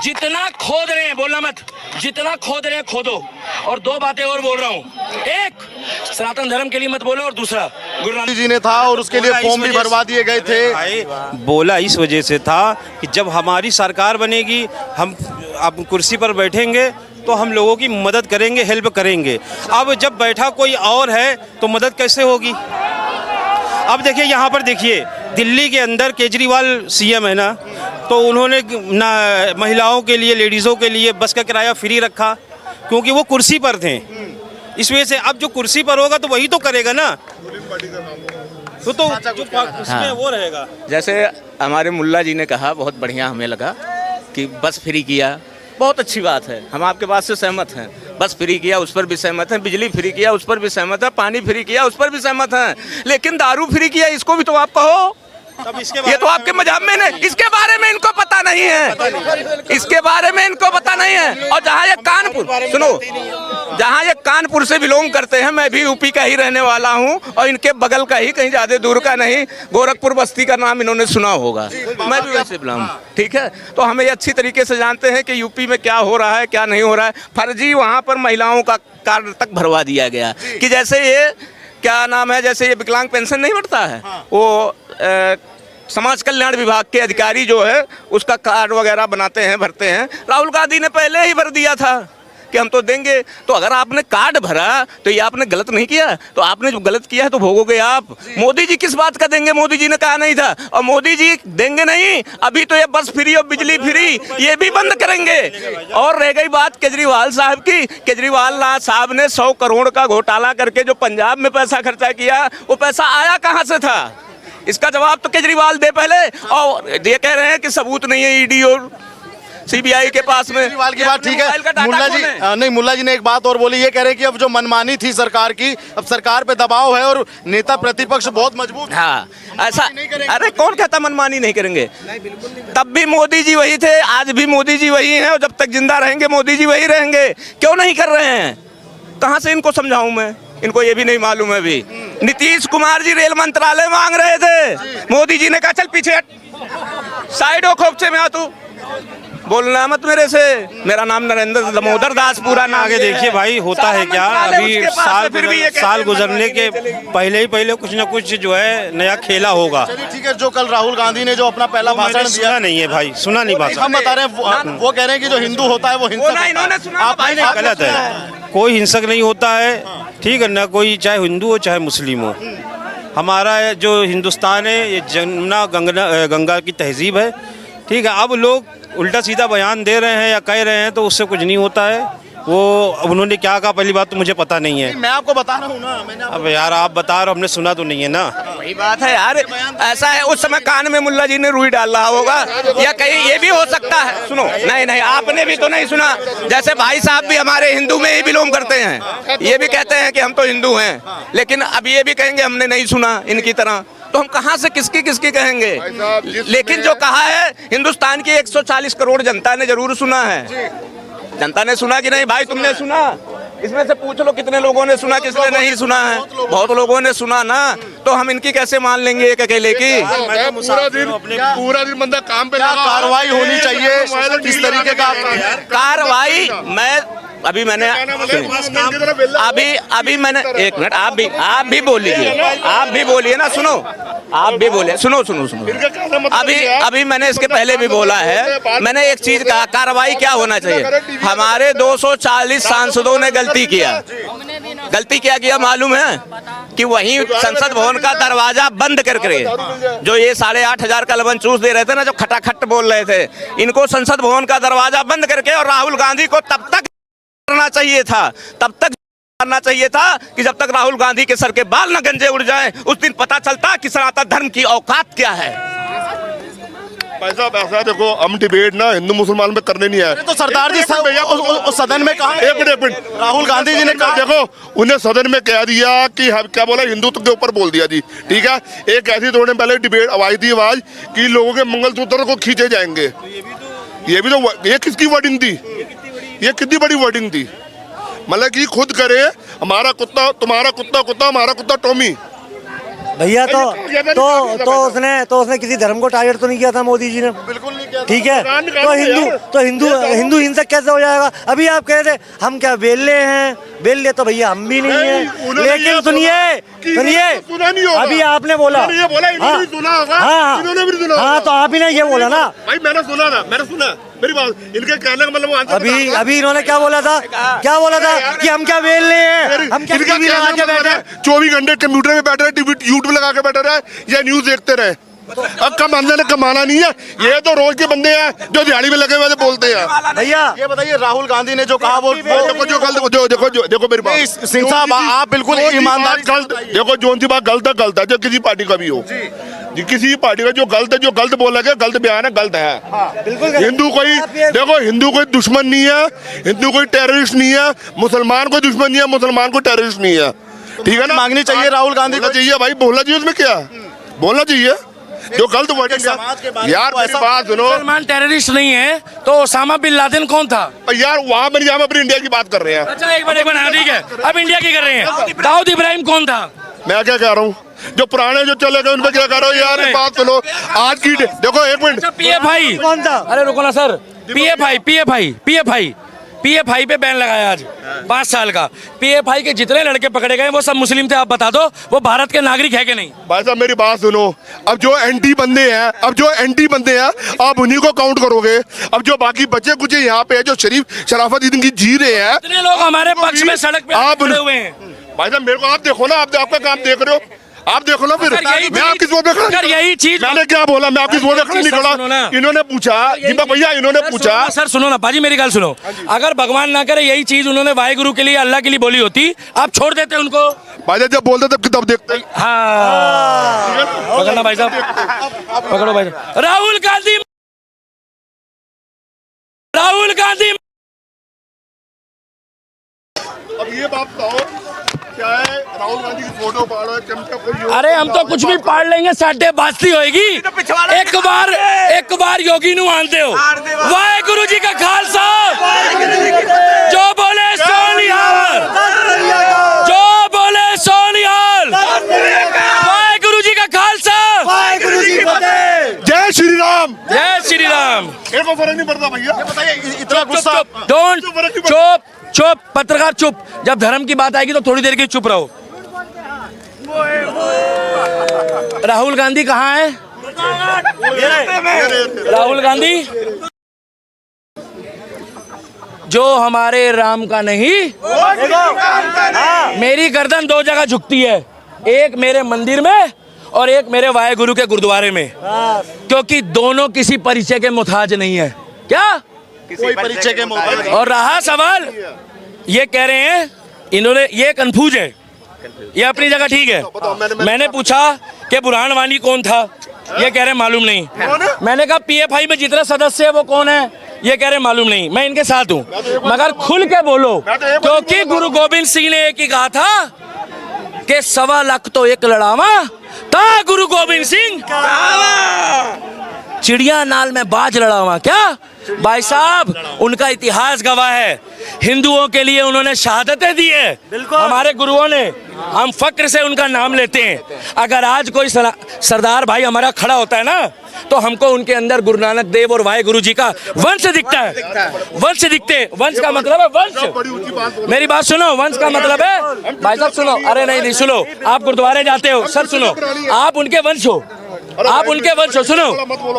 जितना खोद रहे हैं, बोलना मत, जितना खोद रहे हैं खोदो। और दो बातें और बोल रहा हूँ, एक सनातन धर्म के लिए मत बोलो, और दूसरा गुरु नानक जी ने था और उसके लिए फॉर्म भी भरवा दिए गए थे। बोला इस वजह से था कि जब हमारी सरकार बनेगी, हम अब कुर्सी पर बैठेंगे तो हम लोगों की मदद करेंगे, हेल्प करेंगे। अब जब बैठा कोई और है तो मदद कैसे होगी? अब देखिए यहाँ पर देखिए, दिल्ली के अंदर केजरीवाल सीएम है ना, तो उन्होंने ना महिलाओं के लिए, लेडीज़ों के लिए बस का किराया फ्री रखा, क्योंकि वो कुर्सी पर थे। इस वजह से अब जो कुर्सी पर होगा तो वही तो करेगा ना, तो उसमें वो रहेगा। जैसे हमारे मुल्ला जी ने कहा, बहुत बढ़िया हमें लगा कि बस फ्री किया, बहुत अच्छी बात है, हम आपके बात से सहमत हैं। बस फ्री किया उस पर भी सहमत हैं, बिजली फ्री किया उस पर भी सहमत है, पानी फ्री किया उस पर भी सहमत हैं, लेकिन दारू फ्री किया इसको भी तो आप कहो। ये तो आपके मजहब में नहीं, इसके बारे में इनको पता नहीं है, इसके बारे में इनको पता नहीं है। और जहाँ ये कानपुर, सुनो, जहाँ ये कानपुर से बिलोंग करते हैं, मैं भी यूपी का ही रहने वाला हूँ और इनके बगल का ही, कहीं ज़्यादा दूर का नहीं, गोरखपुर बस्ती का नाम इन्होंने सुना होगा, मैं भी वैसे बिलोंग, ठीक है। तो हमें अच्छी तरीके से जानते हैं कि यूपी में क्या हो रहा है, क्या नहीं हो रहा है। फर्जी वहाँ पर महिलाओं का कार्ड तक भरवा दिया गया कि जैसे ये क्या नाम है, जैसे ये विकलांग पेंशन नहीं बढ़ता है, वो समाज कल्याण विभाग के अधिकारी जो है उसका कार्ड वगैरह बनाते हैं, भरते हैं। राहुल गांधी ने पहले ही भर दिया था कि हम तो देंगे। तो अगर आपने कार्ड भरा तो ये आपने गलत नहीं किया, तो आपने जो गलत किया है तो भोगोगे आप। मोदी जी किस बात का देंगे? मोदी जी ने कहा नहीं था, और मोदी जी देंगे नहीं। अभी तो ये बस फ्री और बिजली फ्री ये भी बंद करेंगे। और रह गई बात केजरीवाल साहब की, केजरीवाल साहब ने 100 करोड़ का घोटाला करके जो पंजाब में पैसा खर्चा किया, वो पैसा आया कहाँ से था? इसका जवाब तो केजरीवाल दे पहले। और ये कह रहे हैं कि सबूत नहीं है ईडी और सीबीआई के पास में। केजरीवाल की बात ठीक है, मुल्ला जी नहीं, मुल्ला जी ने एक बात और बोली, ये कह रहे हैं कि अब जो मनमानी थी सरकार की, अब सरकार पे दबाव है और नेता प्रतिपक्ष बहुत मजबूत। हाँ, ऐसा, अरे कौन कहता मनमानी नहीं करेंगे? तब भी मोदी जी वही थे, आज भी मोदी जी वही हैं, और जब तक जिंदा रहेंगे मोदी जी वही रहेंगे। क्यों नहीं कर रहे हैं? कहाँ से इनको समझाऊं मैं? इनको ये भी नहीं मालूम है। भी नीतीश कुमार जी रेल मंत्रालय मांग रहे थे, मोदी जी ने कहा चल पीछे हट, साइड हो, खोपचे में आ तू, बोलना मत मेरे से। मेरा नाम नरेंद्र दामोदर दास पूरा नाम। आगे देखिए भाई, होता है क्या, अभी साल गुजरने के पहले ही कुछ ना कुछ जो है नया खेला होगा। ठीक है, जो कल राहुल गांधी ने जो अपना पहला भाषण दिया नहीं है भाई, सुना नहीं भाषण। हम बता रहे हैं, वो कह रहे हैं कि जो हिंदू होता है वो हिंसक, आप गलत है। कोई हिंसक नहीं होता है, ठीक है ना, कोई चाहे हिंदू हो चाहे मुस्लिम हो। हमारा जो हिंदुस्तान है ये जमुना गंगा की तहजीब है, ठीक है। अब लोग उल्टा सीधा बयान दे रहे हैं या कह रहे हैं तो उससे कुछ नहीं होता है। वो उन्होंने क्या कहा पहली बात तो मुझे पता नहीं है। मैं आपको बता रहा हूँ ना, मैंने अब यार आप बता रहे हो, हमने सुना तो नहीं है ना। वही बात है यार, ऐसा है उस समय कान में मुल्ला जी ने रुई डाल रहा होगा, या कहीं ये भी हो सकता है। सुनो, नहीं आपने भी तो नहीं सुना, जैसे भाई साहब भी हमारे हिंदू में ही बिलोंग करते हैं, ये भी कहते हैं कि हम तो हिंदू हैं, लेकिन अब ये भी कहेंगे हमने नहीं सुना इनकी तरह। तो हम कहाँ से किसकी कहेंगे? लेकिन जो कहा है हिंदुस्तान की 140 करोड़ जनता ने जरूर सुना है। जनता ने सुना कि नहीं भाई? तुमने सुना? इसमें से पूछ लो कितने लोगों ने सुना, किसने नहीं सुना है? बहुत लोगों ने सुना ना, तो हम इनकी कैसे मान लेंगे एक अकेले की? पूरा दिन बंदा काम पे लगा। कार्रवाई होनी चाहिए इस तरीके का। कार्रवाई अभी मैंने एक मिनट, आप भी बोलिए ना, सुनो, आप भी बोले, सुनो। अभी मैंने इसके पहले भी बोला है, मैंने एक चीज कहा, कार्रवाई क्या होना चाहिए? हमारे 240 सांसदों ने गलती क्या किया मालूम है? कि वहीं संसद भवन का दरवाजा बंद करके, जो ये 8,500 का लवन चूस दे रहे थे ना, जो खटाखट बोल रहे थे, इनको संसद भवन का दरवाजा बंद करके और राहुल गांधी को तब तक करना चाहिए था कि जब तक राहुल गांधी के सर के बाल न गंजे उड़ जाएं, उस दिन पता चलता कि सनातन धर्म की औकात क्या है। ऐसा देखो, हम डिबेट ना हिंदू मुसलमान में करने नहीं आए। तो सरदार जी सदन में कहा, एक मिनट, राहुल गांधी जी ने कहा, देखो उन्हें सदन में कह दिया कि क्या बोला, हिंदुत्व के ऊपर बोल दिया जी, ठीक है। एक ऐसी थोड़े पहले डिबेट आवाज थी कि लोगों के मंगलसूत्र को खींचे जाएंगे। ये किसकी वर्डिंग थी? ये कितनी बड़ी वर्डिंग थी? मतलब कि खुद करे, हमारा कुत्ता तुम्हारा कुत्ता, हमारा कुत्ता टॉमी। भैया तो तो उसने किसी धर्म को टारगेट तो नहीं किया था मोदी जी ने। बिल्कुल नहीं किया। ठीक है, तो हिंदू हिंसक कैसे हो जाएगा? अभी आप कह रहे हम क्या बेल्ले हैं? बेल्ले तो भैया हम भी नहीं है। लेकिन सुनिए अभी आपने बोला, हाँ तो आप ही ने ये बोला ना भाई, मैंने सुना मेरी बात, इनके कहने का मतलब अभी इन्होंने क्या बोला था कि हम क्या बेल्ले हैं, हम क्या टीवी लगा के बैठे 24 घंटे कंप्यूटर में बैठे रहे, टीवी यूट्यूब लगा के बैठे रहे या न्यूज देखते रहे। अब कमाना नहीं है, ये तो रोज के बंदे हैं जो दिहाड़ी में लगे हुए बोलते हैं। भैया ये बताइए, राहुल गांधी ने जो कहा वो देखो मेरी बात सिंह साहब, आप बिल्कुल ईमानदारी देखो, जो सी बात गलत है जो किसी पार्टी का भी हो, किसी पार्टी का जो गलत बोला गया, गलत बयान है, गलत है। हिंदू कोई दुश्मन नहीं है, हिंदू कोई टेररिस्ट नहीं है, मुसलमान कोई दुश्मन नहीं है, मुसलमान कोई टेररिस्ट नहीं है। ठीक है ना, मांगनी चाहिए राहुल गांधी को चाहिए भाई, बोलना चाहिए, उसमें क्या बोलना चाहिए जो गलत वर्डिंग। यार मेरी बात सुनो, मुसलमान टेररिस्ट नहीं है तो ओसामा बिन लादेन कौन था? यार वहाँ पर हम अपनी इंडिया की बात कर रहे हैं। अच्छा एक मिनट हाँ ठीक है, अब इंडिया की कर रहे हैं। दाऊद इब्राहिम कौन था? मैं क्या कह रहा हूँ, जो पुराने जो चले गए उन पे क्या कर रहा हूँ यार, बात सुनो आज की देखो, एक मिनट। PFI कौन था? अरे रुको ना सर, PFI पे बैन लगाया आज 5 साल का। PFI के जितने लड़के पकड़े गए वो सब मुस्लिम थे। आप बता दो वो भारत के नागरिक है कि नहीं? भाई साहब मेरी बात सुनो, अब जो एंटी बंदे हैं आप उन्हीं को काउंट करोगे। अब जो बाकी बच्चे कुछ यहाँ पे है जो शराफत इनकी जी रहे हैं, इतने लोग हमारे पक्ष में सड़क पे खड़े हुए हैं। भाई साहब मेरे को आप देखो ना, आप आपका काम देख रहे हो, आप देखो ना। फिर मैं आपकी सोच में खड़ा, यही चीज मैंने क्या बोला, मैं आपकी सोच में खड़ा नहीं खड़ा। इन्होंने पूछा दीपक भैया, इन्होंने पूछा। सर सुनो ना बाजी, मेरी गल सुनो। अगर भगवान ना करे यही चीज उन्होंने वाहेगुरु के लिए, अल्लाह के लिए बोली होती, आप छोड़ देते उनको? भाई साहब जब बोलते तब किताब देखते। हाँ पकड़ना भाई साहब, पकड़ो भाई साहब। राहुल गांधी अब ये बात बताओ, क्या है राहुल गांधी की फोटो पाड़ो, चमचा कोई? अरे हम तो कुछ भी पाड़ लेंगे, साढ़े बास्ती होएगी। एक बार योगी नु आंदे हो। वाहेगुरु जी का खालसा, जो बोले सोनिहाल, जो बोले सोनिहाल। वाहेगुरु जी का खालसा, जय श्री राम, जय श्री राम। एक को फर्क नहीं पड़ता भैया। बताइए, इतना गुस्सा चुप पत्रकार चुप। जब धर्म की बात आएगी तो थोड़ी देर के चुप रहो। राहुल गांधी कहाँ है? राहुल गांधी जो हमारे राम का नहीं, मेरी गर्दन 2 जगह झुकती है, एक मेरे मंदिर में और एक मेरे वाहेगुरु के गुरुद्वारे में, क्योंकि दोनों किसी परिचय के मुताज नहीं है। क्या कोई परिचय के मोहताज। और रहा सवाल, ये कह रहे हैं इन्होंने, ये कंफ्यूज है, ये अपनी जगह ठीक है। मैंने पूछा कि बुरहान वानी कौन था, ये कह रहे मालूम नहीं। मैंने कहा PFI में जितने सदस्य है वो कौन है, ये कह रहे मालूम नहीं। मैं इनके साथ हूँ, मगर खुल के बोलो, क्योंकि गुरु गोविंद सिंह ने एक ही कहा था कि 1.25 लाख तो एक लड़ावा ता गुरु गोविंद सिंह, चिड़िया नाल में बाज लड़ावा। क्या भाई साहब, उनका इतिहास गवाह है, हिंदुओं के लिए उन्होंने शहादतें दी है हमारे गुरुओं ने, हम फक्र से उनका नाम लेते हैं। अगर आज कोई सरदार भाई हमारा खड़ा होता है ना, तो हमको उनके अंदर गुरु नानक देव और वाहेगुरु जी का वंश दिखता है। वंश का मतलब है वंश। मेरी बात सुनो, वंश का मतलब है भाई साहब सुनो, अरे नहीं सुनो, आप गुरुद्वारे जाते हो सर, सुनो, आप उनके वंश हो, आप उनके वंश हो, सुनो,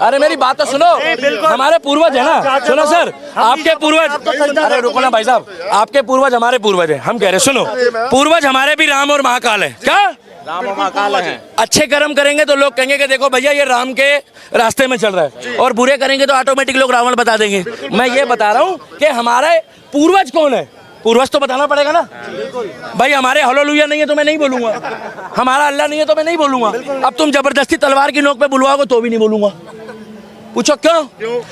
अरे मेरी बात तो सुनो, हमारे पूर्वज है ना, सुनो सर, आपके पूर्वज, अरे रुको ना भाई साहब, आपके पूर्वज हमारे पूर्वज है, हम कह रहे सुनो, पूर्वज हमारे भी राम और महाकाल है। क्या राम और महाकाल है? अच्छे कर्म करेंगे तो लोग कहेंगे कि देखो भैया ये राम के रास्ते में चल रहा है, और बुरे करेंगे तो ऑटोमेटिक लोग रावण बता देंगे। मैं ये बता रहा हूँ कि हमारे पूर्वज कौन है, पूर्वज तो बताना पड़ेगा ना भाई। हमारे हालेलुया नहीं है तो मैं नहीं बोलूंगा, हमारा अल्लाह नहीं है तो मैं नहीं बोलूंगा। अब तुम जबरदस्ती तलवार की नोक पे बुलवाओगे तो भी नहीं बोलूंगा। पूछो क्यों?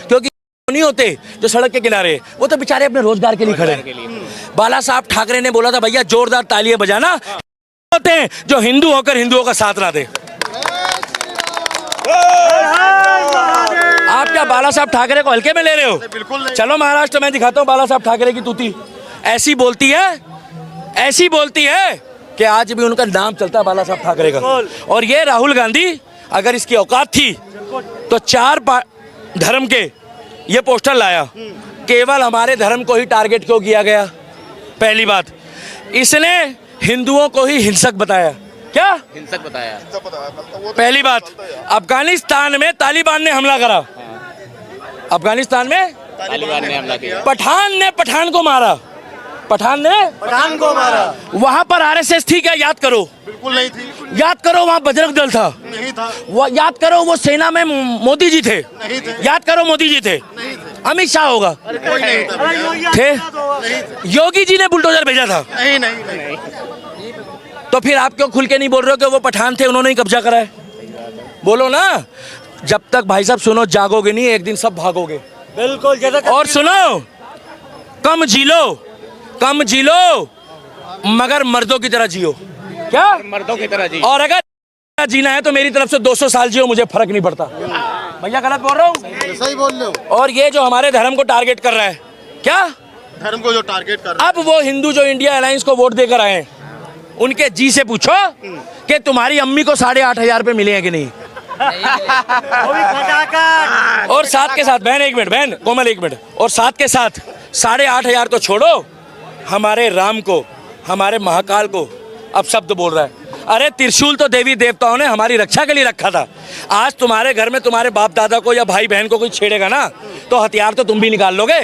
क्योंकि नहीं होते जो सड़क के किनारे, वो तो बेचारे अपने रोजगार के लिए खड़े हैं। बाला साहब ठाकरे ने बोला था भैया जोरदार तालियां बजाना, होते हैं जो हिंदू होकर हिंदुओं का साथ ना दे। आप क्या बाला साहब ठाकरे को हल्के में ले रहे हो? बिल्कुल। चलो महाराष्ट्र में दिखाता हूँ बाला साहब ठाकरे की तूती। ऐसी बोलती है कि आज भी उनका नाम चलता है बाला साहब ठाकरे का। और ये राहुल गांधी अगर इसकी औकात थी तो 4 धर्म के ये पोस्टर लाया, केवल हमारे धर्म को ही टारगेट क्यों किया गया? पहली बात, इसने हिंदुओं को ही हिंसक बताया। क्या हिंसक बताया? पहली बात, अफगानिस्तान में तालिबान ने हमला करा, अफगानिस्तान में तालिबान ने हमला किया, पठान ने पठान को मारा, पठान ने पठान को मारा। वहां पर आरएसएस थी क्या? याद करो, बिल्कुल नहीं थी, याद करो। वहां बजरंग दल था, नहीं था, वो याद करो। वो सेना में मोदी जी थे, नहीं थे, याद करो मोदी जी थे, नहीं थे, अमित शाह होगा, कोई नहीं था, थे, योगी जी ने बुलडोजर भेजा था। नहीं नहीं नहीं, तो फिर आप क्यों खुल के नहीं बोल रहे हो कि वो पठान थे, उन्होंने ही कब्जा करा है? बोलो ना। जब तक भाई साहब सुनो, जागोगे नहीं, एक दिन सब भागोगे। बिल्कुल। जैसा और सुनो, कम जी लो, कम जी लो, मगर मर्दों की तरह जियो। क्या? मर्दों की तरह जी। और अगर जीना है तो मेरी तरफ से 200 साल जियो, मुझे फर्क नहीं पड़ता। भैया गलत बोल रहा हूँ? सही बोल रहे हो। और ये जो हमारे धर्म को टारगेट कर रहा है, क्या धर्म को जो टारगेट कर रहा है, अब वो हिंदू जो इंडिया अलायंस को वोट देकर आए, उनके जी से पूछो कि तुम्हारी अम्मी को 8,500 रुपए मिले हैं कि नहीं? वो भी खटाखट। और साथ के साथ, बहन एक मिनट, बहन कोमल एक मिनट, और साथ के साथ 8,500 तो छोड़ो, हमारे राम को, हमारे महाकाल को अब शब्द बोल रहा है। अरे त्रिशूल तो देवी देवताओं ने हमारी रक्षा के लिए रखा था। आज तुम्हारे घर में तुम्हारे बाप दादा को या भाई बहन को कोई छेड़ेगा ना, तो हथियार तो तुम भी निकाल लोगे।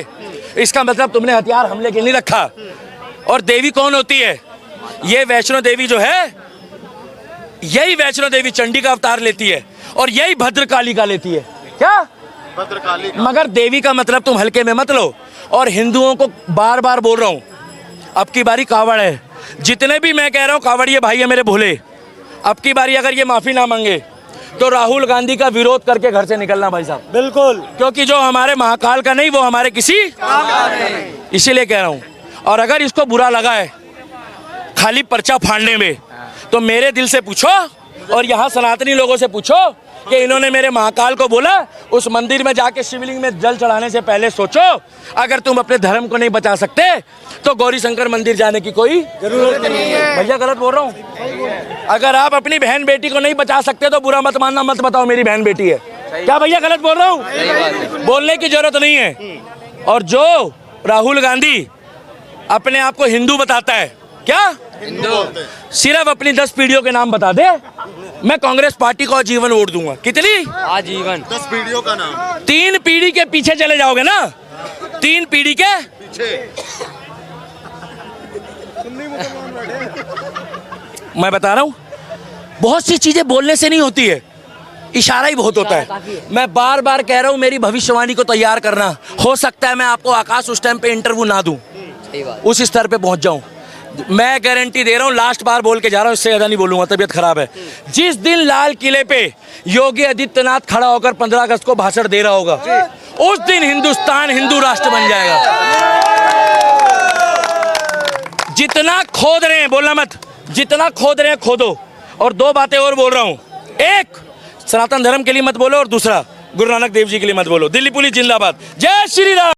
इसका मतलब तुमने हथियार हमले के लिए नहीं रखा। और देवी कौन होती है? ये वैष्णो देवी जो है, यही वैष्णो देवी चंडी का अवतार लेती है, और यही भद्रकाली का लेती है। क्या? भद्रकाली का। मगर देवी का मतलब तुम हल्के में मत लो। और हिंदुओं को बार बार बोल रहा हूं, अब की बारी कावड़ है। जितने भी मैं कह रहा हूं कावड़िए भाई है मेरे भोले, अब की बारी अगर ये माफी ना मांगे तो राहुल गांधी का विरोध करके घर से निकलना भाई साहब। बिल्कुल। क्योंकि जो हमारे महाकाल का नहीं, वो हमारे किसी, इसीलिए कह रहा हूं। और अगर इसको बुरा लगा है खाली पर्चा फाड़ने में, तो मेरे दिल से पूछो और यहाँ सनातनी लोगों से पूछो कि इन्होंने मेरे महाकाल को बोला, उस मंदिर में जाके शिवलिंग में जल चढ़ाने से पहले सोचो, अगर तुम अपने धर्म को नहीं बचा सकते तो गौरी शंकर मंदिर जाने की कोई जरूरत नहीं है। भैया गलत बोल रहा हूँ? अगर आप अपनी बहन बेटी को नहीं बचा सकते तो बुरा मत मानना, मत बताओ मेरी बहन बेटी है। क्या भैया गलत बोल रहा हूँ? बोलने की जरूरत नहीं है। और जो राहुल गांधी अपने आप को हिंदू बताता है, क्या सिर्फ अपनी 10 पीढ़ियों के नाम बता दे, मैं कांग्रेस पार्टी को आजीवन वोट दूंगा। कितनी? आजीवन। 10 पीढ़ियों का नाम। 3 पीढ़ी के पीछे चले जाओगे ना, 3 पीढ़ी के पीछे। मैं बता रहा हूं, बहुत सी चीजें बोलने से नहीं होती है, इशारा ही बहुत होता है। मैं बार बार कह रहा हूं, मेरी भविष्यवाणी को तैयार करना। हो सकता है मैं आपको आकाश उस टाइम पे इंटरव्यू ना दूं, उस स्तर पे पहुंच जाऊं। मैं गारंटी दे रहा हूं, लास्ट बार बोल के जा रहा हूं, इससे ज्यादा नहीं बोलूंगा, तबीयत खराब है। जिस दिन लाल किले पे योगी आदित्यनाथ खड़ा होकर 15 अगस्त को भाषण दे रहा होगा, उस दिन हिंदुस्तान हिंदू राष्ट्र बन जाएगा। जितना खोद रहे हैं, बोलना मत, जितना खोद रहे हैं खोदो। और 2 बातें और बोल रहा हूं, एक सनातन धर्म के लिए मत बोलो, और दूसरा गुरु नानक देव जी के लिए मत बोलो। दिल्ली पुलिस जिंदाबाद, जय श्री राम।